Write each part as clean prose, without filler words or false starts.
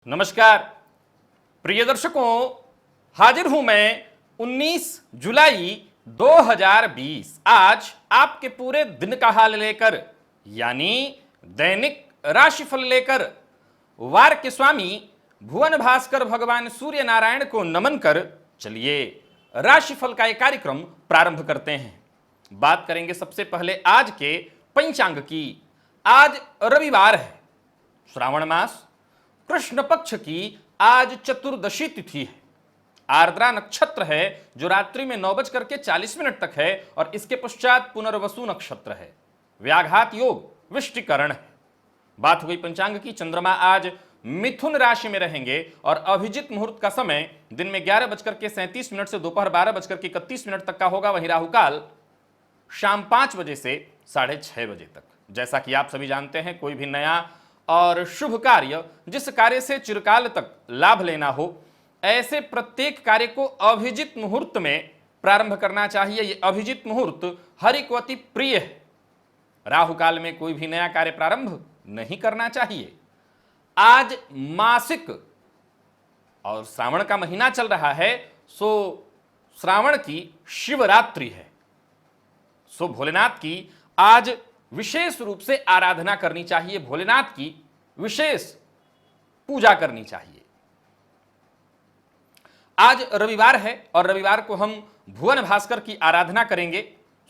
नमस्कार प्रिय दर्शकों, हाजिर हूं मैं 19 जुलाई 2020 आज आपके पूरे दिन का हाल लेकर, यानी दैनिक राशिफल लेकर। वार के स्वामी भुवन भास्कर भगवान सूर्य नारायण को नमन कर चलिए राशिफल का एक कार्यक्रम प्रारंभ करते हैं। बात करेंगे सबसे पहले आज के पंचांग की। आज रविवार है, श्रावण मास कृष्ण पक्ष की आज चतुर्दशी तिथि है। आर्द्रा नक्षत्र है जो रात्रि में 9:40 तक है और इसके पश्चात पुनर्वसु नक्षत्र है। व्याघात योग विष्टिकरण है। बात हो गई पंचांग की। चंद्रमा आज मिथुन राशि में रहेंगे और अभिजित मुहूर्त का समय दिन में 11:37 से दोपहर 12:31 तक का होगा। वहीं राहु काल शाम 5 बजे से 6:30 बजे तक। जैसा कि आप सभी जानते हैं, कोई भी नया और शुभ कार्य, जिस कार्य से चिरकाल तक लाभ लेना हो, ऐसे प्रत्येक कार्य को अभिजित मुहूर्त में प्रारंभ करना चाहिए। यह अभिजित मुहूर्त हरि को अति प्रिय है। राहु काल में कोई भी नया कार्य प्रारंभ नहीं करना चाहिए। आज मासिक और श्रावण का महीना चल रहा है, सो श्रावण की शिवरात्रि है। सो भोलेनाथ की आज विशेष रूप से आराधना करनी चाहिए, भोलेनाथ की विशेष पूजा करनी चाहिए। आज रविवार है और रविवार को हम भुवन भास्कर की आराधना करेंगे।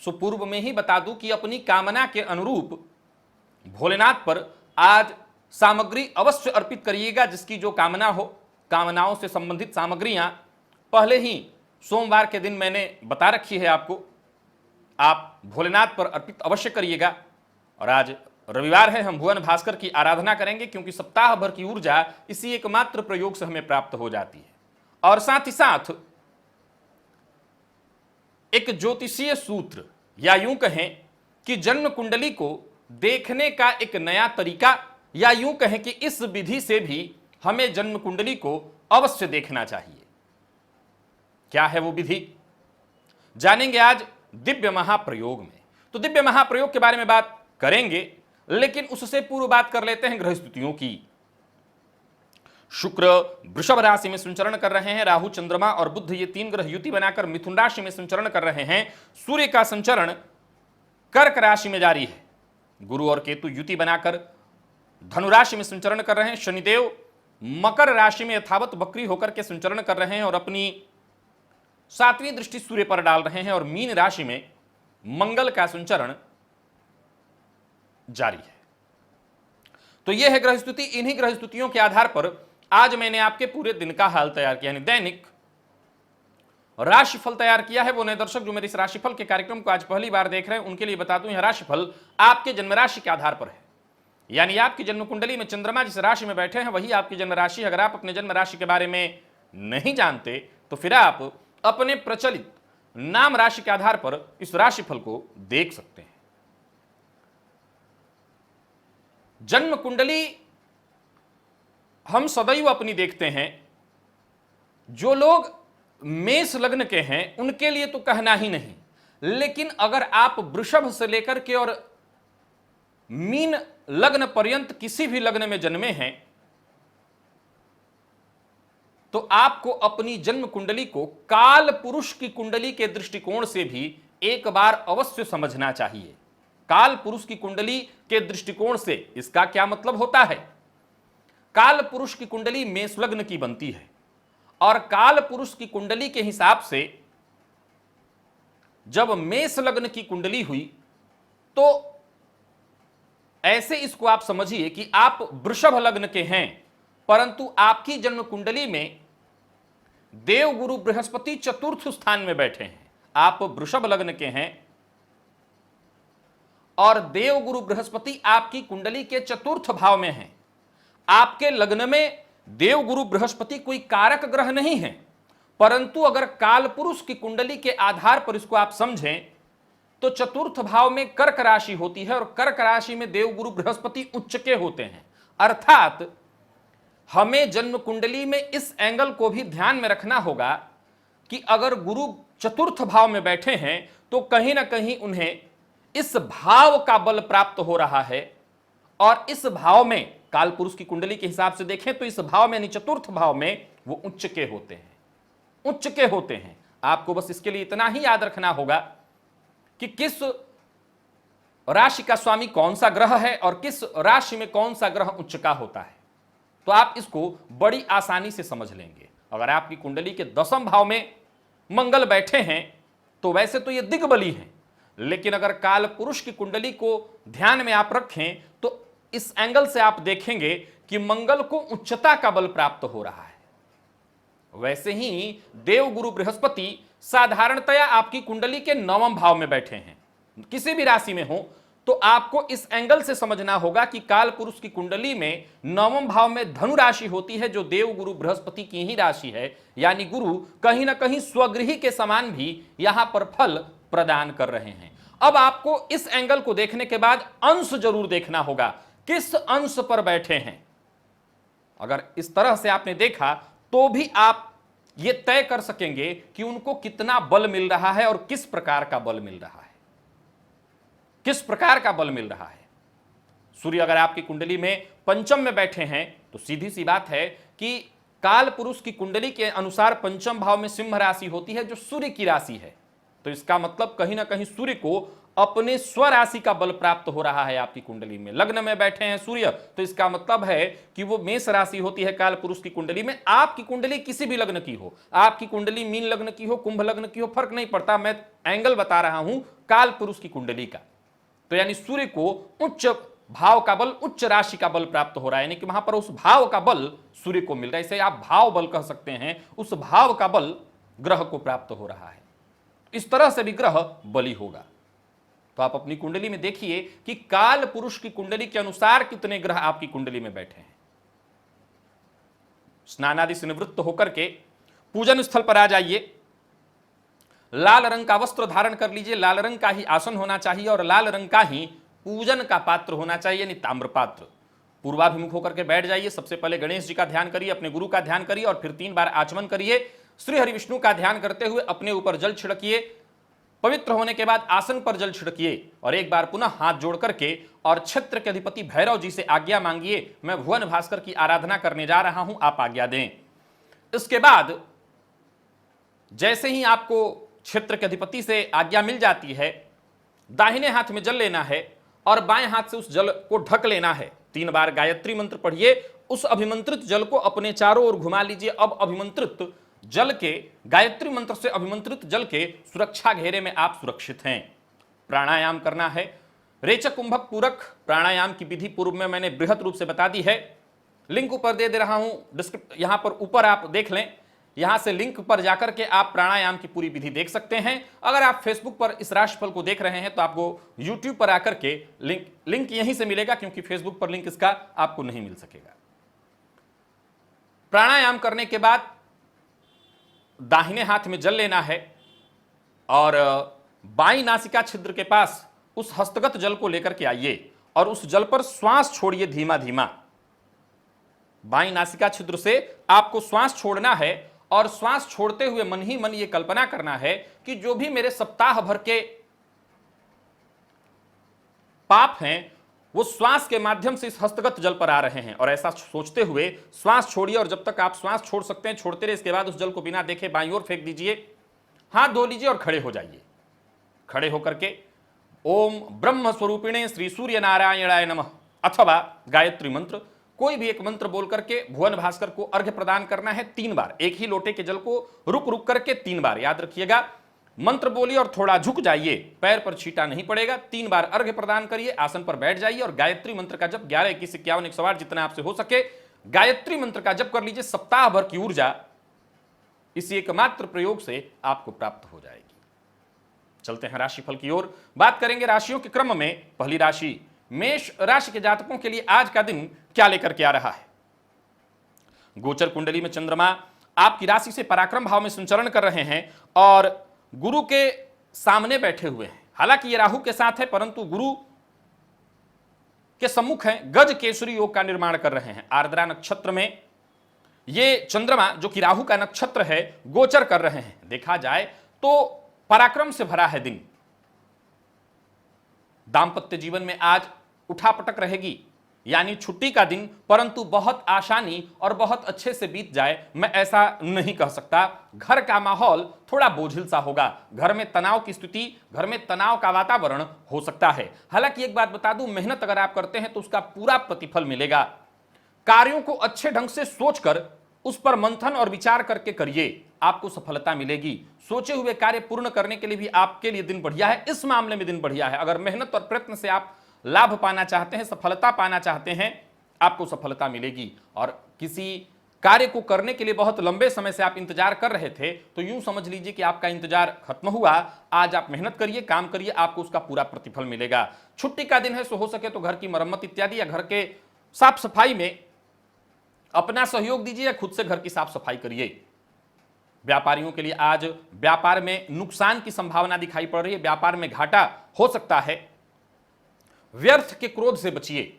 सो पूर्व में ही बता दूं कि अपनी कामना के अनुरूप भोलेनाथ पर आज सामग्री अवश्य अर्पित करिएगा। जिसकी जो कामना हो, कामनाओं से संबंधित सामग्रियां पहले ही सोमवार के दिन मैंने बता रखी है आपको। आप भोलेनाथ पर अर्पित अवश्य करिएगा। और आज रविवार है, हम भुवन भास्कर की आराधना करेंगे क्योंकि सप्ताह भर की ऊर्जा इसी एकमात्र प्रयोग से हमें प्राप्त हो जाती है। और साथ ही साथ एक ज्योतिषीय सूत्र, या यूं कहें कि जन्म कुंडली को देखने का एक नया तरीका, या यूं कहें कि इस विधि से भी हमें जन्म कुंडली को अवश्य देखना चाहिए। क्या है वो विधि, जानेंगे आज दिव्य महाप्रयोग में। तो दिव्य महाप्रयोग के बारे में बात करेंगे, लेकिन उससे पूर्व बात कर लेते हैं ग्रह स्थितियों की। शुक्र वृषभ राशि में संचरण कर रहे हैं। राहु, चंद्रमा और बुध, ये 3 ग्रह युति बनाकर मिथुन राशि में संचरण कर रहे हैं। सूर्य का संचरण कर्क राशि में जारी है। गुरु और केतु युति बनाकर धनु राशि में संचरण कर रहे हैं। शनिदेव मकर राशि में यथावत बकरी होकर के संचरण कर रहे हैं और अपनी 7वीं दृष्टि सूर्य पर डाल रहे हैं। और मीन राशि में मंगल का संचरण जारी है। तो यह है ग्रह स्थिति। इन्हीं ग्रह स्थितियों के आधार पर आज मैंने आपके पूरे दिन का हाल तैयार किया, यानी दैनिक राशिफल तैयार किया है। वो नए दर्शक जो मेरे इस राशिफल के कार्यक्रम को आज पहली बार देख रहे हैं, उनके लिए बता दूं, यह राशिफल आपके जन्म राशि के आधार पर है। यानी आपकी जन्म कुंडली में चंद्रमा जिस राशि में बैठे हैं वही आपकी जन्म राशि। अगर आप अपने जन्म राशि के बारे में नहीं जानते तो फिर आप अपने प्रचलित नाम राशि के आधार पर इस राशिफल को देख सकते हैं। जन्म कुंडली हम सदैव अपनी देखते हैं। जो लोग मेष लग्न के हैं उनके लिए तो कहना ही नहीं, लेकिन अगर आप वृषभ से लेकर के और मीन लग्न पर्यंत किसी भी लग्न में जन्मे हैं तो आपको अपनी जन्म कुंडली को काल पुरुष की कुंडली के दृष्टिकोण से भी एक बार अवश्य समझना चाहिए। काल पुरुष की कुंडली के दृष्टिकोण से इसका क्या मतलब होता है? काल पुरुष की कुंडली मेष लग्न की बनती है और काल पुरुष की कुंडली के हिसाब से जब मेष लग्न की कुंडली हुई तो ऐसे इसको आप समझिए कि आप वृषभ लग्न के हैं, परंतु आपकी जन्म कुंडली में देवगुरु बृहस्पति चतुर्थ स्थान में बैठे हैं। आप वृषभ लग्न के हैं और देवगुरु बृहस्पति आपकी कुंडली के चतुर्थ भाव में हैं। आपके लग्न में देवगुरु बृहस्पति कोई कारक ग्रह नहीं है, परंतु अगर कालपुरुष की कुंडली के आधार पर इसको आप समझें तो चतुर्थ भाव में कर्क राशि होती है और कर्क राशि में देवगुरु बृहस्पति उच्च के होते हैं। अर्थात हमें जन्म कुंडली में इस एंगल को भी ध्यान में रखना होगा कि अगर गुरु चतुर्थ भाव में बैठे हैं तो कहीं ना कहीं उन्हें इस भाव का बल प्राप्त हो रहा है और इस भाव में काल पुरुष की कुंडली के हिसाब से देखें तो इस भाव में यानी चतुर्थ भाव में वो उच्च के होते हैं, उच्च के होते हैं। आपको बस इसके लिए इतना ही याद रखना होगा कि किस राशि का स्वामी कौन सा ग्रह है और किस राशि में कौन सा ग्रह उच्च का होता है, तो आप इसको बड़ी आसानी से समझ लेंगे। अगर आपकी कुंडली के 10वें भाव में मंगल बैठे हैं तो वैसे तो ये दिग्बली हैं, लेकिन अगर काल पुरुष की कुंडली को ध्यान में आप रखें तो इस एंगल से आप देखेंगे कि मंगल को उच्चता का बल प्राप्त हो रहा है। वैसे ही देव गुरु बृहस्पति साधारणतया आपकी कुंडली के 9वें भाव में बैठे हैं, किसी भी राशि में हो तो आपको इस एंगल से समझना होगा कि काल पुरुष की कुंडली में 9वें भाव में धनु राशि होती है, जो देव गुरु बृहस्पति की ही राशि है, यानी गुरु कहीं ना कहीं स्वगृही के समान भी यहां पर फल प्रदान कर रहे हैं। अब आपको इस एंगल को देखने के बाद अंश जरूर देखना होगा, किस अंश पर बैठे हैं। अगर इस तरह से आपने देखा तो भी आप यह तय कर सकेंगे कि उनको कितना बल मिल रहा है और किस प्रकार का बल मिल रहा है, किस प्रकार का बल मिल रहा है। सूर्य अगर आपकी कुंडली में 5म में बैठे हैं तो सीधी सी बात है कि काल पुरुष की कुंडली के अनुसार 5म भाव में सिंह राशि होती है, जो सूर्य की राशि है। तो इसका मतलब कहीं ना कहीं सूर्य को अपने स्वराशि का बल प्राप्त हो रहा है आपकी कुंडली में। लग्न में बैठे हैं सूर्य तो इसका मतलब है कि वो मेष राशि होती है काल पुरुष की कुंडली में। आपकी कुंडली किसी भी लग्न की हो, आपकी कुंडली मीन लग्न की हो, कुंभ लग्न की हो, फर्क नहीं पड़ता, मैं एंगल बता रहा हूं काल पुरुष की कुंडली का। तो यानी सूर्य को उच्च भाव का बल, उच्च राशि का बल प्राप्त हो रहा है, यानी कि वहां पर उस भाव का बल सूर्य को मिल रहा है। इसे आप भाव बल कह सकते हैं, उस भाव का बल ग्रह को प्राप्त हो रहा है। इस तरह से भी ग्रह बली होगा। तो आप अपनी कुंडली में देखिए कि काल पुरुष की कुंडली के अनुसार कितने ग्रह आपकी कुंडली में बैठे हैं। स्नान आदि से निवृत्त होकर के पूजन स्थल पर आ जाइए, लाल रंग का वस्त्र धारण कर लीजिए, लाल रंग का ही आसन होना चाहिए और लाल रंग का ही पूजन का पात्र होना चाहिए, यानी ताम्र पात्र। पूर्वाभिमुख होकर के बैठ जाइए। सबसे पहले गणेश जी का ध्यान करिए, अपने गुरु का ध्यान करिए और फिर 3 बार आचमन करिए। श्री हरि विष्णु का ध्यान करते हुए अपने ऊपर जल छिड़किए। पवित्र होने के बाद आसन पर जल छिड़किए और एक बार पुनः हाथ जोड़ करके और क्षेत्र के अधिपति भैरव जी से आज्ञा मांगिए, मैं भुवन भास्कर की आराधना करने जा रहा हूं, आप आज्ञा दें। इसके बाद जैसे ही आपको क्षेत्र के अधिपति से आज्ञा मिल जाती है, दाहिने हाथ में जल लेना है और बाएं हाथ से उस जल को ढक लेना है। 3 बार गायत्री मंत्र पढ़िए, उस अभिमंत्रित जल को अपने चारों ओर घुमा लीजिए। अब अभिमंत्रित जल के, गायत्री मंत्र से अभिमंत्रित जल के सुरक्षा घेरे में आप सुरक्षित हैं। प्राणायाम करना है। रेचक कुंभक पूरक प्राणायाम की विधि पूर्व में मैंने बृहद रूप से बता दी है, लिंक ऊपर दे रहा हूं, यहां पर ऊपर आप देख लें, यहां से लिंक पर जाकर के आप प्राणायाम की पूरी विधि देख सकते हैं। अगर आप फेसबुक पर इस राशिफल को देख रहे हैं तो आपको यूट्यूब पर आकर के लिंक यहीं से मिलेगा, क्योंकि फेसबुक पर लिंक इसका आपको नहीं मिल सकेगा। प्राणायाम करने के बाद दाहिने हाथ में जल लेना है और बाईं नासिका छिद्र के पास उस हस्तगत जल को लेकर के आइए और उस जल पर श्वास छोड़िए धीमा धीमा। बाईं नासिका छिद्र से आपको श्वास छोड़ना है और श्वास छोड़ते हुए मन ही मन यह कल्पना करना है कि जो भी मेरे सप्ताह भर के पाप हैं वो श्वास के माध्यम से इस हस्तगत जल पर आ रहे हैं। और ऐसा सोचते हुए श्वास छोड़िए और जब तक आप श्वास छोड़ सकते हैं छोड़ते रहे। इसके बाद उस जल को बिना देखे बाईं ओर फेंक दीजिए, हाथ धो लीजिए और खड़े हो जाइए। खड़े होकर के ओम ब्रह्म स्वरूपिणे श्री सूर्य नारायणाय नमः अथवा गायत्री मंत्र, कोई भी एक मंत्र बोल करके भुवन भास्कर को अर्घ्य प्रदान करना है 3 बार। एक ही लोटे के जल को रुक रुक करके 3 बार, याद रखिएगा। मंत्र बोलिए और थोड़ा झुक जाइए, पैर पर छींटा नहीं पड़ेगा। 3 बार अर्घ्य प्रदान करिए, आसन पर बैठ जाइए और गायत्री मंत्र का जप 11, 21, 51, 108 जितना आपसे हो सके गायत्री मंत्र का जप कर लीजिए। सप्ताह भर की ऊर्जा इसी एकमात्र प्रयोग से आपको प्राप्त हो जाएगी। चलते हैं राशिफल की ओर, बात करेंगे राशियों के क्रम में। पहली राशि मेष राशि के जातकों के लिए आज का दिन क्या लेकर के आ रहा है। गोचर कुंडली में चंद्रमा आपकी राशि से पराक्रम भाव में संचरण कर रहे हैं और गुरु के सामने बैठे हुए हैं। हालांकि ये राहु के साथ है परंतु गुरु के सम्मुख हैं। गज केसरी योग का निर्माण कर रहे हैं। आर्द्रा नक्षत्र में ये चंद्रमा जो कि राहु का नक्षत्र है गोचर कर रहे हैं। देखा जाए तो पराक्रम से भरा है दिन। दांपत्य जीवन में आज उठापटक रहेगी, यानी छुट्टी का दिन, परंतु बहुत आसानी और बहुत अच्छे से बीत जाए, मैं ऐसा नहीं कह सकता। घर का माहौल थोड़ा बोझिल सा होगा, घर में तनाव की स्थिति, घर में तनाव का वातावरण हो सकता है। हालांकि एक बात बता दूं, मेहनत अगर आप करते हैं तो उसका पूरा प्रतिफल मिलेगा। कार्यों को अच्छे ढंग से सोचकर उस पर मंथन और विचार करके करिए, आपको सफलता मिलेगी। सोचे हुए कार्य पूर्ण करने के लिए भी आपके लिए दिन बढ़िया है, इस मामले में दिन बढ़िया है। अगर मेहनत और प्रयत्न से आप लाभ पाना चाहते हैं, सफलता पाना चाहते हैं, आपको सफलता मिलेगी। और किसी कार्य को करने के लिए बहुत लंबे समय से आप इंतजार कर रहे थे, तो यूं समझ लीजिए कि आपका इंतजार खत्म हुआ। आज आप मेहनत करिए, काम करिए, आपको उसका पूरा प्रतिफल मिलेगा। छुट्टी का दिन है, सो हो सके तो घर की मरम्मत इत्यादि या घर के साफ सफाई में अपना सहयोग दीजिए या खुद से घर की साफ सफाई करिए। व्यापारियों के लिए आज व्यापार में नुकसान की संभावना दिखाई पड़ रही है, व्यापार में घाटा हो सकता है। व्यर्थ के क्रोध से बचिए।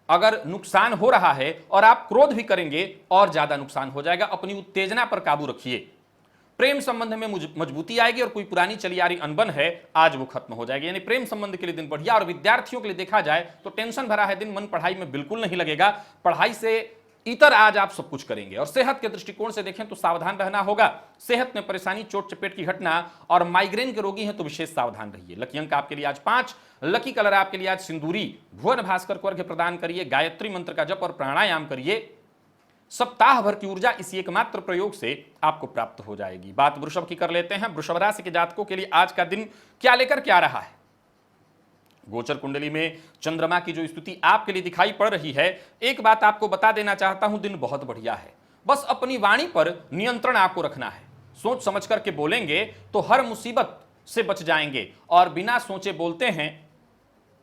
अगर नुकसान हो रहा है और आप क्रोध भी करेंगे और ज्यादा नुकसान हो जाएगा। अपनी उत्तेजना पर काबू रखिए। प्रेम संबंध में मजबूती आएगी और कोई पुरानी चली आ रही अनबन है, आज वो खत्म हो जाएगी। यानी प्रेम संबंध के लिए दिन बढ़िया। और विद्यार्थियों के लिए देखा जाए तो टेंशन भरा है दिन, मन पढ़ाई में बिल्कुल नहीं लगेगा। पढ़ाई से इतर आज आप सब कुछ करेंगे। और सेहत के दृष्टिकोण से देखें तो सावधान रहना होगा। सेहत में परेशानी, चोट चपेट की घटना और माइग्रेन के रोगी हैं तो विशेष सावधान रहिए। लकी अंक आपके लिए आज 5, लकी कलर आपके लिए आज सिंदूरी। भुवन भास्कर को अर्घ्य प्रदान करिए, गायत्री मंत्र का जप और प्राणायाम करिए। सप्ताह भर की ऊर्जा इसी एकमात्र प्रयोग से आपको प्राप्त हो जाएगी। बात वृषभ की कर लेते हैं। वृषभ राशि के जातकों के लिए आज का दिन क्या लेकर के आ रहा है? गोचर कुंडली में चंद्रमा की जो स्थिति आपके लिए दिखाई पड़ रही है, एक बात आपको बता देना चाहता हूं, दिन बहुत बढ़िया है। बस अपनी वाणी पर नियंत्रण आपको रखना है। सोच समझ करके बोलेंगे तो हर मुसीबत से बच जाएंगे, और बिना सोचे बोलते हैं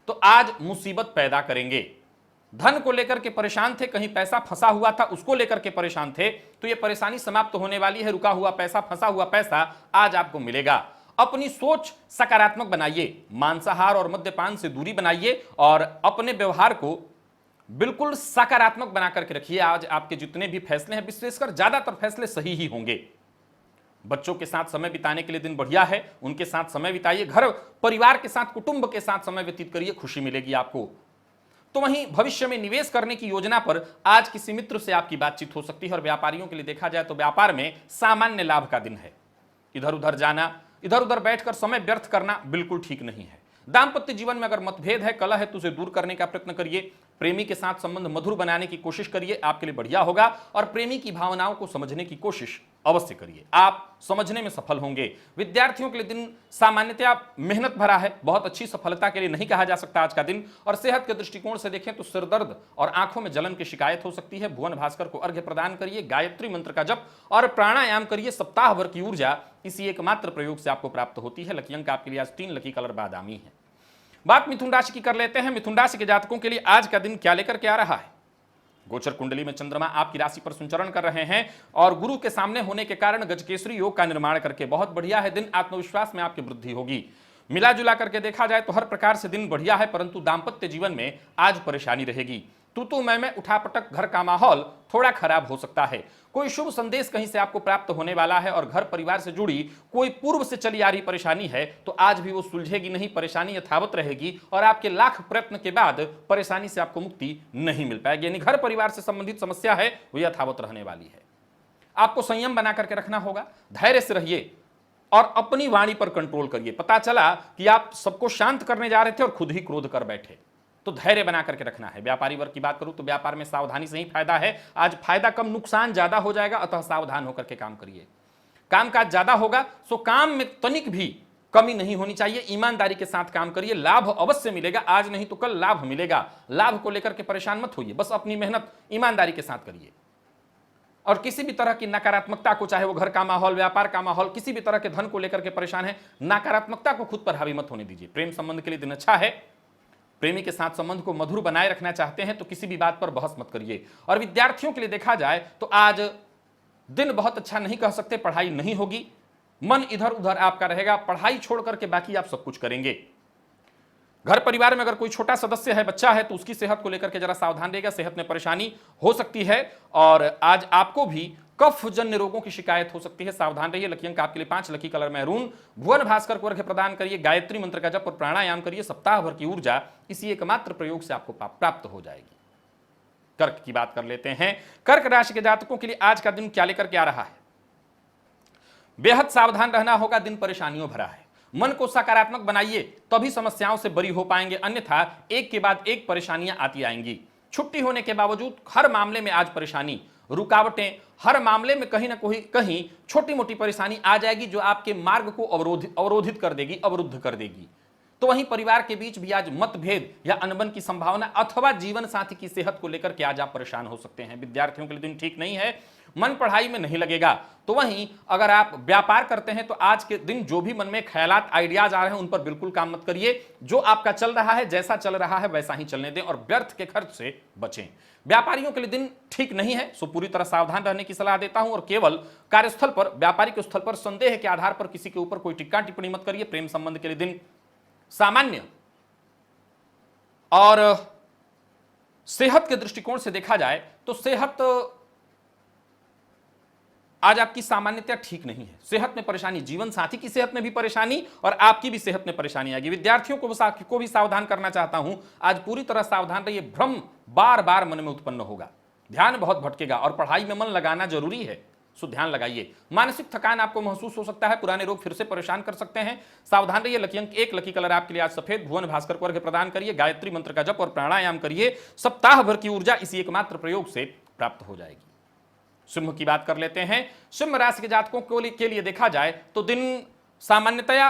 तो आज मुसीबत पैदा करेंगे। धन को लेकर के परेशान थे, कहीं पैसा फंसा हुआ था उसको लेकर के परेशान थे, तो यह परेशानी समाप्त होने वाली है। रुका हुआ पैसा, फंसा हुआ पैसा आज आपको मिलेगा। अपनी सोच सकारात्मक बनाइए, मांसाहार और मद्यपान से दूरी बनाइए और अपने व्यवहार को बिल्कुल सकारात्मक बनाकर के रखिए। आज आपके जितने भी फैसले हैं, विशेषकर ज्यादातर फैसले सही ही होंगे। बच्चों के साथ समय बिताने के लिए दिन बढ़िया है, उनके साथ समय बिताइए। घर परिवार के साथ, कुटुंब के साथ समय व्यतीत करिए, खुशी मिलेगी आपको। तो वहीं भविष्य में निवेश करने की योजना पर आज किसी मित्र से आपकी बातचीत हो सकती है। और व्यापारियों के लिए देखा जाए तो व्यापार में सामान्य लाभ का दिन है। इधर उधर जाना, इधर उधर बैठकर समय व्यर्थ करना बिल्कुल ठीक नहीं है। दाम्पत्य जीवन में अगर मतभेद है, कलह है, तो उसे दूर करने का प्रयत्न करिए। प्रेमी के साथ संबंध मधुर बनाने की कोशिश करिए, आपके लिए बढ़िया होगा। और प्रेमी की भावनाओं को समझने की कोशिश अवश्य करिए, आप समझने में सफल होंगे। विद्यार्थियों के लिए दिन सामान्यतया मेहनत भरा है, बहुत अच्छी सफलता के लिए नहीं कहा जा सकता आज का दिन। और सेहत के दृष्टिकोण से देखें तो सिरदर्द और आंखों में जलन की शिकायत हो सकती है। भुवन भास्कर को अर्घ्य प्रदान करिए, गायत्री मंत्र का जप और प्राणायाम करिए। सप्ताह भर की ऊर्जा इसी एकमात्र प्रयोग से आपको प्राप्त होती है। लकी अंक आपके लिए आज 3, लकी कलर बादामी है। बात मिथुन राशि की कर लेते हैं। मिथुन राशि के जातकों के लिए आज का दिन क्या लेकर के आ रहा है? गोचर कुंडली में चंद्रमा आपकी राशि पर संचरण कर रहे हैं और गुरु के सामने होने के कारण गजकेसरी योग का निर्माण करके बहुत बढ़िया है दिन। आत्मविश्वास में आपकी वृद्धि होगी। मिला जुला करके देखा जाए तो हर प्रकार से दिन बढ़िया है, परंतु दाम्पत्य जीवन में आज परेशानी रहेगी। तू मैं उठापटक, घर का माहौल थोड़ा खराब हो सकता है। कोई शुभ संदेश कहीं से आपको प्राप्त होने वाला है और घर परिवार से जुड़ी कोई पूर्व से चली आ रही परेशानी है तो आज भी वो सुलझेगी नहीं, परेशानी यथावत रहेगी और आपके लाख प्रयत्न के बाद परेशानी से आपको मुक्ति नहीं मिल पाएगी। यानी घर परिवार से संबंधित समस्या है वो यथावत रहने वाली है। आपको संयम बना करके रखना होगा, धैर्य से रहिए और अपनी वाणी पर कंट्रोल करिए। पता चला कि आप सबको शांत करने जा रहे थे और खुद ही क्रोध कर बैठे, तो धैर्य बना करके रखना है। व्यापारी वर्ग की बात करूं तो व्यापार में सावधानी से ही फायदा है। आज फायदा कम, नुकसान ज्यादा हो जाएगा, अतः सावधान होकर के काम करिए। कामकाज ज्यादा होगा सो काम में तनिक भी कमी नहीं होनी चाहिए। ईमानदारी के साथ काम करिए, लाभ अवश्य मिलेगा। आज नहीं तो कल लाभ मिलेगा। लाभ को लेकर के परेशान मत होइए, बस अपनी मेहनत ईमानदारी के साथ करिए। और किसी भी तरह की नकारात्मकता को, चाहे वो घर का माहौल, व्यापार का माहौल, किसी भी तरह के धन को लेकर के परेशान है, नकारात्मकता को खुद पर हावी मत होने दीजिए। प्रेम संबंध के लिए दिन अच्छा है। प्रेमी के साथ संबंध को मधुर बनाए रखना चाहते हैं तो किसी भी बात पर बहस मत करिए। और विद्यार्थियों के लिए देखा जाए तो आज दिन बहुत अच्छा नहीं कह सकते, पढ़ाई नहीं होगी, मन इधर उधर आपका रहेगा। पढ़ाई छोड़ करके बाकी आप सब कुछ करेंगे। घर परिवार में अगर कोई छोटा सदस्य है, बच्चा है, तो उसकी सेहत को लेकर के जरा सावधान रहेगा, सेहत में परेशानी हो सकती है। और आज आपको भी कफ जन्य रोगों की शिकायत हो सकती है, सावधान रहिए। लकी अंक आपके लिए 5, लकी कलर मैरून। भुवन भास्कर को अर्घ्य प्रदान करिए, गायत्री मंत्र का जप और प्राणायाम करिए। सप्ताह भर की ऊर्जा इसी एकमात्र प्रयोग से आपको प्राप्त हो जाएगी। कर्क की बात कर लेते हैं। कर्क राशि के जातकों के लिए आज का दिन क्या लेकर के आ रहा है? बेहद सावधान रहना होगा, दिन परेशानियों भरा है। मन को सकारात्मक बनाइए, तभी समस्याओं से बरी हो पाएंगे, अन्यथा एक के बाद एक परेशानियां आती आएंगी। छुट्टी होने के बावजूद हर मामले में आज परेशानी, रुकावटें, हर मामले में कहीं ना कहीं छोटी मोटी परेशानी आ जाएगी जो आपके मार्ग को अवरोधित कर देगी, अवरुद्ध कर देगी। तो वहीं परिवार के बीच भी आज मतभेद या अनबन की संभावना अथवा जीवन साथी की सेहत को लेकर के आज आप परेशान हो सकते हैं। विद्यार्थियों के लिए दिन ठीक नहीं है, मन पढ़ाई में नहीं लगेगा। तो वहीं अगर आप व्यापार करते हैं तो आज के दिन जो भी मन में ख्यालात, आइडियाज आ रहे हैं उन पर बिल्कुल काम मत करिए। जो आपका चल रहा है, जैसा चल रहा है वैसा ही चलने दें और व्यर्थ के खर्च से बचें। व्यापारियों के लिए दिन ठीक नहीं है, सो पूरी तरह सावधान रहने की सलाह देता हूं और केवल कार्यस्थल पर, व्यापारिक स्थल पर संदेह के आधार पर किसी के ऊपर कोई टिक्का टिप्पणी मत करिए। प्रेम संबंध के लिए दिन सामान्य और सेहत के दृष्टिकोण से देखा जाए तो सेहत आज आपकी सामान्यतया ठीक नहीं है। सेहत में परेशानी, जीवन साथी की सेहत में भी परेशानी और आपकी भी सेहत में परेशानी आएगी। विद्यार्थियों को भी सावधान करना चाहता हूं, आज पूरी तरह सावधान रहिए। भ्रम बार बार मन में उत्पन्न होगा, ध्यान बहुत भटकेगा और पढ़ाई में मन लगाना जरूरी है, सो ध्यान लगाइए। मानसिक थकान आपको महसूस हो सकता है, पुराने रोग फिर से परेशान कर सकते हैं, सावधान रहिए। लकी अंक 1, लकी कलर आपके लिए आज सफेद। भुवन भास्कर को अर्घ्य प्रदान करिए, गायत्री मंत्र का जप और प्राणायाम करिए, सप्ताह भर की ऊर्जा इसी एकमात्र प्रयोग से प्राप्त हो जाएगी। सिंह की बात कर लेते हैं। सिंह राशि के जातकों के लिए देखा जाए तो दिन सामान्यतया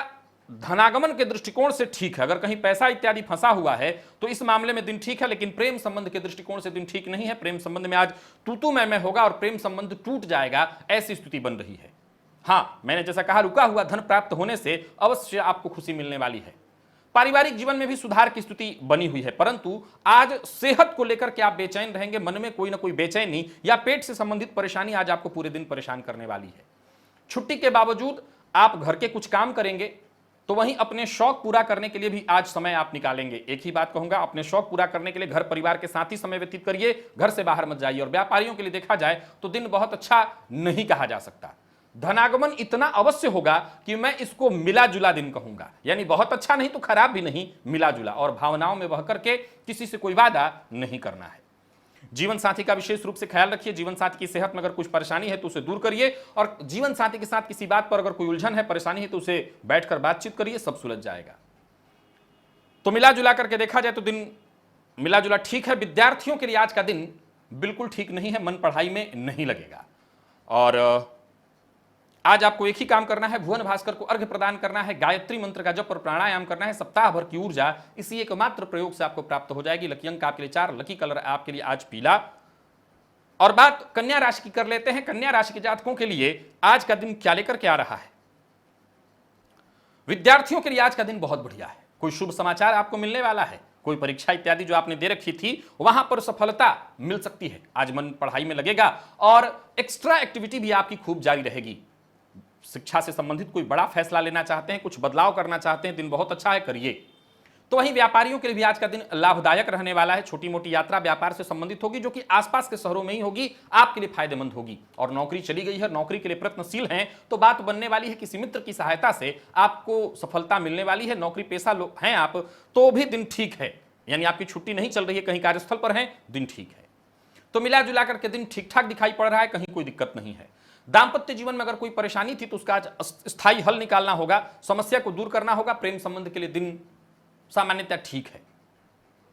धनागमन के दृष्टिकोण से ठीक है। अगर कहीं पैसा इत्यादि फंसा हुआ है तो इस मामले में दिन ठीक है, लेकिन प्रेम संबंध के दृष्टिकोण से दिन ठीक नहीं है। प्रेम संबंध में आज तू मैं होगा और प्रेम संबंध टूट जाएगा, ऐसी स्थिति बन रही है। हां, मैंने जैसा कहा, रुका हुआ धन प्राप्त होने से अवश्य आपको खुशी मिलने वाली है। पारिवारिक जीवन में भी सुधार की स्थिति बनी हुई है, परंतु आज सेहत को लेकर के आप बेचैन रहेंगे। मन में कोई ना कोई बेचैनी या पेट से संबंधित परेशानी आज आपको पूरे दिन परेशान करने वाली है। छुट्टी के बावजूद आप घर के कुछ काम करेंगे, तो वहीं अपने शौक पूरा करने के लिए भी आज समय आप निकालेंगे। एक ही बात कहूंगा, अपने शौक पूरा करने के लिए घर परिवार के साथ ही समय व्यतीत करिए, घर से बाहर मत जाइए। और व्यापारियों के लिए देखा जाए तो दिन बहुत अच्छा नहीं कहा जा सकता। धनागमन इतना अवश्य होगा कि मैं इसको मिला जुला दिन कहूंगा, यानी बहुत अच्छा नहीं तो खराब भी नहीं, मिला जुला, और भावनाओं में बह करके किसी से कोई वादा नहीं करना है। जीवन साथी का विशेष रूप से ख्याल रखिए। जीवन साथी की सेहत में अगर कुछ परेशानी है तो उसे दूर करिए, और जीवन साथी के साथ किसी बात पर अगर कोई उलझन है, परेशानी है, तो उसे बैठकर बातचीत करिए, सब सुलझ जाएगा। तो मिला जुला करके देखा जाए तो दिन मिला जुला ठीक है। विद्यार्थियों के लिए आज का दिन बिल्कुल ठीक नहीं है, मन पढ़ाई में नहीं लगेगा। और आज आपको एक ही काम करना है, भुवन भास्कर को अर्घ्य प्रदान करना है, गायत्री मंत्र का जप और प्राणायाम करना है। सप्ताह भर की ऊर्जा इसी एकमात्र प्रयोग से आपको प्राप्त हो जाएगी। लकी अंक आपके लिए 4, लकी कलर आपके लिए आज पीला। और बात कन्या राशि की कर लेते हैं। कन्या राशि के जातकों के लिए आज का दिन क्या लेकर के आ रहा है? विद्यार्थियों के लिए आज का दिन बहुत बढ़िया है। कोई शुभ समाचार आपको मिलने वाला है, कोई परीक्षा इत्यादि जो आपने दे रखी थी वहां पर सफलता मिल सकती है। आज मन पढ़ाई में लगेगा और एक्स्ट्रा एक्टिविटी भी आपकी खूब जारी रहेगी। शिक्षा से संबंधित कोई बड़ा फैसला लेना चाहते हैं, कुछ बदलाव करना चाहते हैं, दिन बहुत अच्छा है, करिए। तो वहीं व्यापारियों के लिए भी आज का दिन लाभदायक रहने वाला है। छोटी मोटी यात्रा व्यापार से संबंधित होगी, जो कि आसपास के शहरों में ही होगी, आपके लिए फायदेमंद होगी। और नौकरी चली गई है, नौकरी के लिए प्रयत्नशील हैं, तो बात बनने वाली है किसी मित्र की सहायता से आपको सफलता मिलने वाली है। नौकरी पेशा लोग हैं आप, तो भी दिन ठीक है, यानी आपकी छुट्टी नहीं चल रही है, कहीं कार्यस्थल पर हैं, दिन ठीक है। तो मिला जुला करके दिन ठीक ठाक दिखाई पड़ रहा है, कहीं कोई दिक्कत नहीं है। दांपत्य जीवन में अगर कोई परेशानी थी तो उसका आज स्थायी हल निकालना होगा, समस्या को दूर करना होगा। प्रेम संबंध के लिए दिन सामान्यतः ठीक है।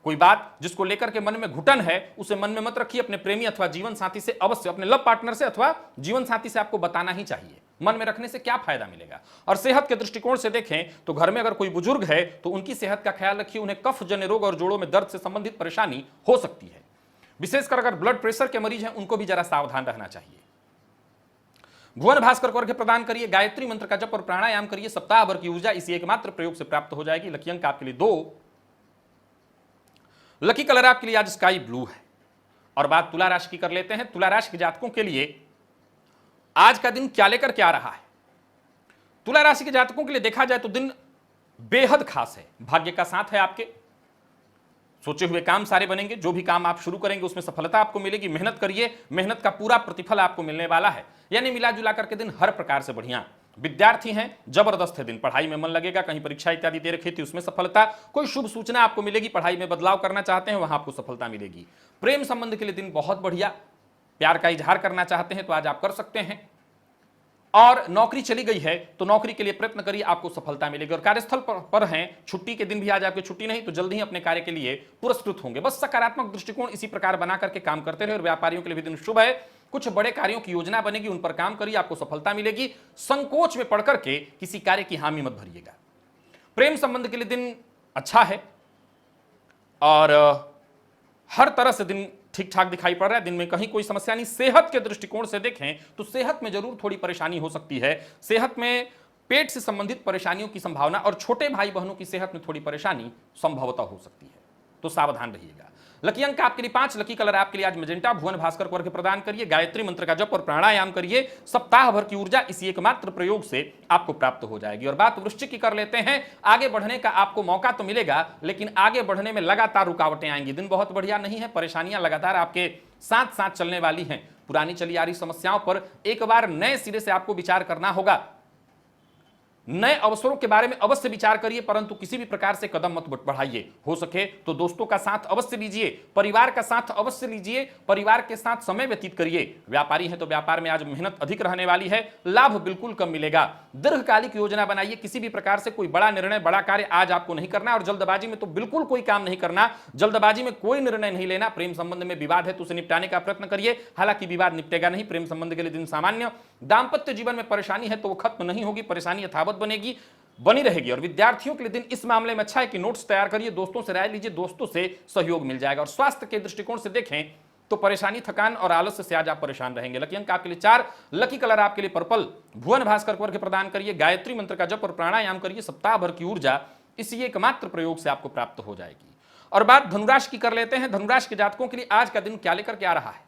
कोई बात जिसको लेकर के मन में घुटन है उसे मन में मत रखिए, अपने प्रेमी अथवा जीवन साथी से अवश्य, अपने लव पार्टनर से अथवा जीवन साथी से आपको बताना ही चाहिए। मन में रखने से क्या फायदा मिलेगा? और सेहत के दृष्टिकोण से देखें तो घर में अगर कोई बुजुर्ग है तो उनकी सेहत का ख्याल रखिए। उन्हें कफ जन्य रोग और जोड़ों में दर्द से संबंधित परेशानी हो सकती है। विशेषकर अगर ब्लड प्रेशर के मरीज हैं उनको भी जरा सावधान रहना चाहिए। भुवन भास्कर को अर्घ्य प्रदान करिए, गायत्री मंत्र का जप और प्राणायाम करिए, सप्ताह भर की ऊर्जा इसी एकमात्र प्रयोग से प्राप्त हो जाएगी। लकी अंक आपके लिए 2, लकी कलर आपके लिए आज स्काई ब्लू है। और बात तुला राशि की कर लेते हैं। तुला राशि के जातकों के लिए आज का दिन क्या लेकर के आ रहा है? तुला राशि के जातकों के लिए देखा जाए तो दिन बेहद खास है। भाग्य का साथ है आपके, सोचे हुए काम सारे बनेंगे। जो भी काम आप शुरू करेंगे उसमें सफलता आपको मिलेगी। मेहनत करिए, मेहनत का पूरा प्रतिफल आपको मिलने वाला है। यानी मिला जुला करके दिन हर प्रकार से बढ़िया। विद्यार्थी हैं, जबरदस्त है दिन, पढ़ाई में मन लगेगा, कहीं परीक्षा इत्यादि दे रखी थी उसमें सफलता, कोई शुभ सूचना आपको मिलेगी, पढ़ाई में बदलाव करना चाहते हैं वहां आपको सफलता मिलेगी। प्रेम संबंध के लिए दिन बहुत बढ़िया, प्यार का इजहार करना चाहते हैं तो आज आप कर सकते हैं। और नौकरी चली गई है तो नौकरी के लिए प्रयत्न करिए, आपको सफलता मिलेगी। और कार्यस्थल पर हैं, छुट्टी के दिन भी आज आपकी छुट्टी नहीं तो जल्द ही अपने कार्य के लिए पुरस्कृत होंगे। बस सकारात्मक दृष्टिकोण इसी प्रकार बना करके काम करते रहे। और व्यापारियों के लिए भी दिन शुभ है, कुछ बड़े कार्यों की योजना बनेगी, उन पर काम करिए, आपको सफलता मिलेगी। संकोच में पड़ करके किसी कार्य की हामी मत भरिएगा। प्रेम संबंध के लिए दिन अच्छा है और हर तरह से दिन ठीक ठाक दिखाई पड़ रहा है, दिन में कहीं कोई समस्या नहीं। सेहत के दृष्टिकोण से देखें तो सेहत में जरूर थोड़ी परेशानी हो सकती है, सेहत में पेट से संबंधित परेशानियों की संभावना और छोटे भाई बहनों की सेहत में थोड़ी परेशानी संभवतः हो सकती है, तो सावधान रहिएगा। लकी अंक आपके लिए 5, लकी कलर आपके लिए आज मैजेंटा। भुवन भास्कर को अर्घ्य प्रदान करिए, गायत्री मंत्र का जप और प्राणायाम करिए, सप्ताह भर की ऊर्जा इसी एकमात्र प्रयोग से आपको प्राप्त हो जाएगी। और बात वृश्चिक की कर लेते हैं, आगे बढ़ने का आपको मौका तो मिलेगा लेकिन आगे बढ़ने में लगातार रुकावटें आएंगी। दिन बहुत बढ़िया नहीं है, परेशानियां लगातार आपके साथ साथ चलने वाली हैं। पुरानी चली आ रही समस्याओं पर एक बार नए सिरे से आपको विचार करना होगा। नए अवसरों के बारे में अवश्य विचार करिए, परंतु किसी भी प्रकार से कदम मत बढ़ाइए। हो सके तो दोस्तों का साथ अवश्य लीजिए, परिवार का साथ अवश्य लीजिए, परिवार के साथ समय व्यतीत करिए। व्यापारी है तो व्यापार में आज मेहनत अधिक रहने वाली है, लाभ बिल्कुल कम मिलेगा। दीर्घकालिक योजना बनाइए, किसी भी प्रकार से कोई बड़ा निर्णय, बड़ा कार्य आज आपको नहीं करना और जल्दबाजी में तो बिल्कुल कोई काम नहीं करना, जल्दबाजी में कोई निर्णय नहीं लेना। प्रेम संबंध में विवाद है तो उसे निपटाने का प्रयत्न करिए, हालांकि विवाद निपटेगा नहीं। प्रेम संबंध के लिए दिन सामान्य। दाम्पत्य जीवन में परेशानी है तो वो खत्म नहीं होगी, परेशानी यथावत बनी रहेगी। और विद्यार्थियों के लिए दिन इस मामले में अच्छा है कि नोट्स तैयार करिए, दोस्तों से राय लीजिए, दोस्तों से सहयोग मिल जाएगा। और स्वास्थ्य के दृष्टिकोण से देखें तो परेशानी, थकान और आलस्य से आज आप परेशान रहेंगे। लकी अंक आपके लिए 4, लकी कलर आपके लिए पर्पल। भुवन भास्कर को अर्घ्य प्रदान करिए, गायत्री मंत्र का जप और प्राणायाम करिए, सप्ताह भर की ऊर्जा इसी एकमात्र प्रयोग से आपको प्राप्त हो जाएगी। और बात धनुराशि की कर लेते हैं। धनुराशि के जातकों के लिए आज का दिन क्या लेकर के आ रहा है?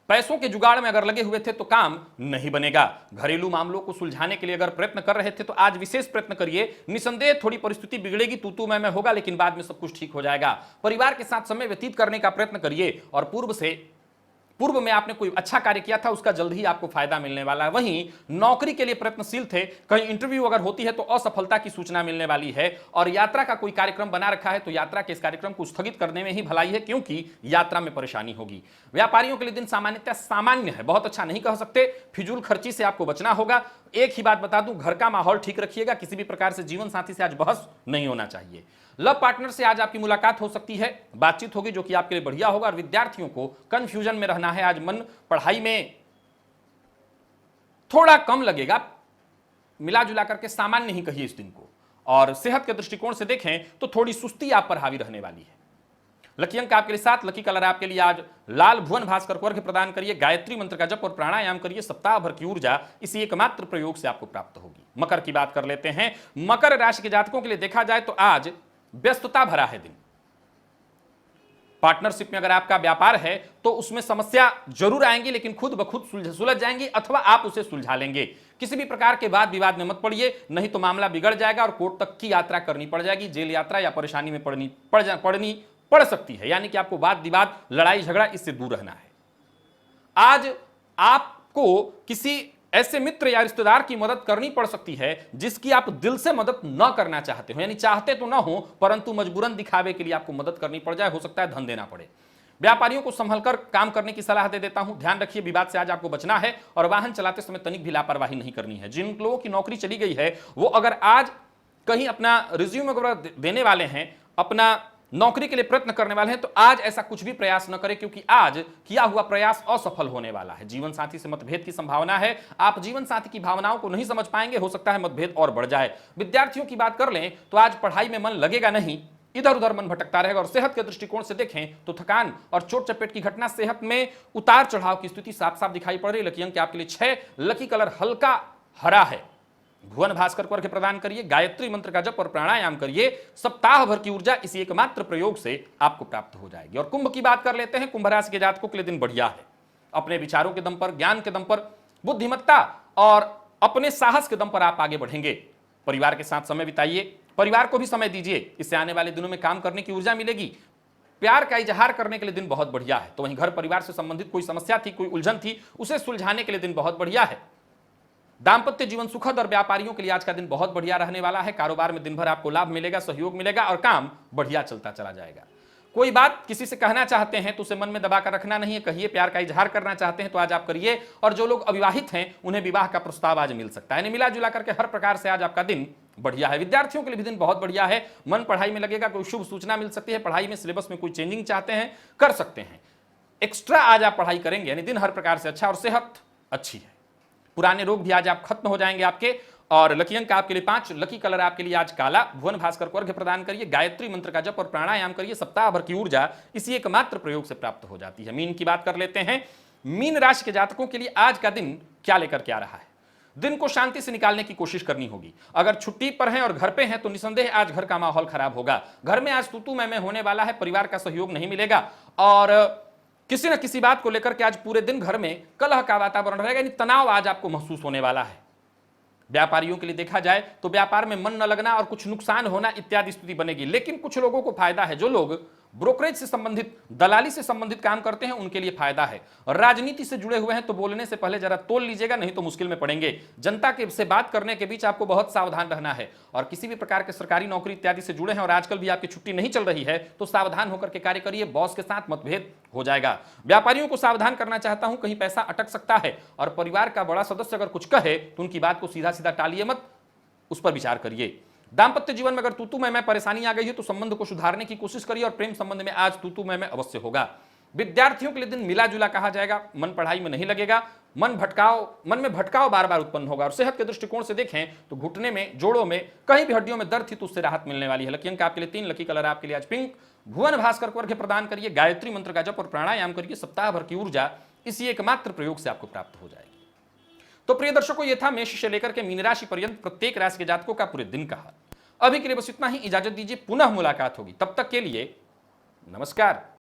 पैसों के जुगाड़ में अगर लगे हुए थे तो काम नहीं बनेगा। घरेलू मामलों को सुलझाने के लिए अगर प्रयत्न कर रहे थे तो आज विशेष प्रयत्न करिए। निसंदेह थोड़ी परिस्थिति बिगड़ेगी, तू मैं होगा, लेकिन बाद में सब कुछ ठीक हो जाएगा। परिवार के साथ समय व्यतीत करने का प्रयत्न करिए और पूर्व में आपने कोई अच्छा कार्य किया था उसका जल्द ही आपको फायदा मिलने वाला है। वहीं नौकरी के लिए प्रयत्नशील थे, कहीं इंटरव्यू अगर होती है तो असफलता की सूचना मिलने वाली है। और यात्रा का कोई कार्यक्रम बना रखा है तो यात्रा के इस कार्यक्रम को स्थगित करने में ही भलाई है, क्योंकि यात्रा में परेशानी होगी। व्यापारियों के लिए दिन सामान्यतः सामान्य है, बहुत अच्छा नहीं कह सकते। फिजूल खर्ची से आपको बचना होगा। एक ही बात बता दूं, घर का माहौल ठीक रखिएगा, किसी भी प्रकार से जीवन साथी से आज बहस नहीं होना चाहिए। लव पार्टनर से आज आपकी मुलाकात हो सकती है, बातचीत होगी जो कि आपके लिए बढ़िया होगा। और विद्यार्थियों को कंफ्यूजन में रहना है, आज मन पढ़ाई में थोड़ा कम लगेगा, मिला जुला करके सामान्य ही कहिए इस दिन को। और सेहत के दृष्टिकोण से देखें तो थोड़ी सुस्ती आप पर हावी रहने वाली है। लकी अंक आपके लिए 7, लकी कलर आपके लिए आज लाल। भुवन भास्कर को अर्घ्य प्रदान करिए, गायत्री मंत्र का जप और प्राणायाम करिए, सप्ताह भर की ऊर्जा इसी एकमात्र प्रयोग से आपको प्राप्त होगी। मकर की बात कर लेते हैं। मकर राशि के जातकों के लिए देखा जाए तो आज व्यस्तता भरा है दिन। पार्टनरशिप में अगर आपका व्यापार है तो उसमें समस्या जरूर आएंगी, लेकिन खुद ब खुद सुलझ जाएंगी अथवा आप उसे सुलझा लेंगे। किसी भी प्रकार के वाद विवाद में मत पड़िए, नहीं तो मामला बिगड़ जाएगा और कोर्ट तक की यात्रा करनी पड़ जाएगी, जेल यात्रा या परेशानी में पड़ सकती है। यानी कि आपको वाद विवाद, लड़ाई झगड़ा, इससे दूर रहना है। आज आपको किसी ऐसे मित्र या रिश्तेदार की मदद करनी पड़ सकती है जिसकी आप दिल से मदद न करना चाहते हो, यानी चाहते तो ना हो परंतु मजबूरन दिखावे के लिए आपको मदद करनी पड़ जाए, हो सकता है धन देना पड़े। व्यापारियों को संभलकर काम करने की सलाह दे देता हूं, ध्यान रखिए विवाद से आज आपको बचना है। और वाहन चलाते समय तनिक भी लापरवाही नहीं करनी है। जिन लोगों की नौकरी चली गई है वो अगर आज कहीं अपना रिज्यूम वगैरह देने वाले हैं, अपना नौकरी के लिए प्रयत्न करने वाले हैं, तो आज ऐसा कुछ भी प्रयास न करें, क्योंकि आज किया हुआ प्रयास असफल होने वाला है। जीवन साथी से मतभेद की संभावना है, आप जीवन साथी की भावनाओं को नहीं समझ पाएंगे, हो सकता है मतभेद और बढ़ जाए। विद्यार्थियों की बात कर लें तो आज पढ़ाई में मन लगेगा नहीं, इधर उधर मन भटकता रहेगा। और सेहत के दृष्टिकोण से देखें तो थकान और चोट चपेट की घटना, सेहत में उतार चढ़ाव की स्थिति साफ साफ दिखाई पड़ रही है। लकी अंक आपके लिए 6, लकी कलर हल्का हरा है। भुवन भास्कर को अर्घ्य प्रदान करिए, गायत्री मंत्र का जप और प्राणायाम करिए, सप्ताह भर की ऊर्जा इसी एकमात्र प्रयोग से आपको प्राप्त हो जाएगी। और कुंभ की बात कर लेते हैं। कुंभ राशि के जातकों के लिए दिन बढ़िया है। अपने विचारों के दम पर, ज्ञान के दम पर, बुद्धिमत्ता और अपने साहस के दम पर आप आगे बढ़ेंगे। परिवार के साथ समय बिताइए, परिवार को भी समय दीजिए, इससे आने वाले दिनों में काम करने की ऊर्जा मिलेगी। प्यार का इजहार करने के लिए दिन बहुत बढ़िया है। तो वहीं घर परिवार से संबंधित कोई समस्या थी, कोई उलझन थी, उसे सुलझाने के लिए दिन बहुत बढ़िया है। दाम्पत्य जीवन सुखद और व्यापारियों के लिए आज का दिन बहुत बढ़िया रहने वाला है। कारोबार में दिन भर आपको लाभ मिलेगा, सहयोग मिलेगा और काम बढ़िया चलता चला जाएगा। कोई बात किसी से कहना चाहते हैं तो उसे मन में दबा कर रखना नहीं है, कहिए। प्यार का इजहार करना चाहते हैं तो आज आप करिए। और जो लोग अविवाहित हैं उन्हें विवाह का प्रस्ताव आज मिल सकता है। यानी मिला जुला करके हर प्रकार से आज आपका दिन बढ़िया है। विद्यार्थियों के लिए भी दिन बहुत बढ़िया है। मन पढ़ाई में लगेगा, कोई शुभ सूचना मिल सकती है। पढ़ाई में सिलेबस में कोई चेंजिंग चाहते हैं कर सकते हैं। एक्स्ट्रा आज आप पढ़ाई करेंगे, यानी दिन हर प्रकार से अच्छा और सेहत अच्छी है। पुराने रोग भी आज आप खत्म हो जाएंगे आपके। और लकी अंक आपके लिए 5, लकी कलर आपके लिए आज काला। भुवन भास्कर को अर्घ्य प्रदान करिए, गायत्री मंत्र का जप और प्राणायाम करिए। सप्ताह भर की ऊर्जा इसी एकमात्र प्रयोग से प्राप्त हो जाती है। मीन की बात कर लेते हैं। मीन राशि के जातकों के लिए आज का दिन क्या लेकर के आ रहा है? दिन को शांति से निकालने की कोशिश करनी होगी। अगर छुट्टी पर हैं और घर पे हैं तो निसंदेह आज घर का माहौल खराब होगा। घर में आज तू मैं होने वाला है, परिवार का सहयोग नहीं मिलेगा और किसी न किसी बात को लेकर के आज पूरे दिन घर में कलह का वातावरण रहेगा, यानी तनाव आज आपको महसूस होने वाला है। व्यापारियों के लिए देखा जाए तो व्यापार में मन न लगना और कुछ नुकसान होना इत्यादि स्थिति बनेगी। लेकिन कुछ लोगों को फायदा है, जो लोग ब्रोकरेज से संबंधित, दलाली से संबंधित काम करते हैं उनके लिए फायदा है। और राजनीति से जुड़े हुए हैं तो बोलने से पहले जरा तोल लीजिएगा, नहीं तो मुश्किल में पड़ेंगे। जनता के से बात करने के बीच आपको बहुत सावधान रहना है। और किसी भी प्रकार के सरकारी नौकरी इत्यादि से जुड़े हैं और आजकल भी आपकी छुट्टी नहीं चल रही है तो सावधान होकर के कार्य करिए, बॉस के साथ मतभेद हो जाएगा। व्यापारियों को सावधान करना चाहता हूं, कहीं पैसा अटक सकता है। और परिवार का बड़ा सदस्य अगर कुछ कहे तो उनकी बात को सीधा सीधा टालिए मत, उस पर विचार करिए। दाम्पत्य जीवन में अगर तू मैं परेशानी आ गई है तो संबंध को सुधारने की कोशिश करिए और प्रेम संबंध में आज तू मैं अवश्य होगा। विद्यार्थियों के लिए दिन मिला जुला कहा जाएगा। मन पढ़ाई में नहीं लगेगा, मन में भटकाव बार बार उत्पन्न होगा। और सेहत के दृष्टिकोण से देखें तो घुटने में, जोड़ों में, कहीं भी हड्डियों में दर्द थी तो उससे राहत मिलने वाली है। लकी अंक आपके लिए 3, लकी कलर आपके लिए आज पिंक। भुवन भास्कर को अर्घ्य प्रदान करिए, गायत्री मंत्र का जप और प्राणायाम करिए। सप्ताह भर की ऊर्जा इसी एकमात्र प्रयोग से आपको प्राप्त हो जाएगी। तो प्रिय दर्शकों, यह था मेष से लेकर के मीन राशि पर्यंत प्रत्येक राशि के जातकों का पूरे दिन का हाल। अभी के लिए बस इतना ही, इजाजत दीजिए, पुनः मुलाकात होगी। तब तक के लिए नमस्कार।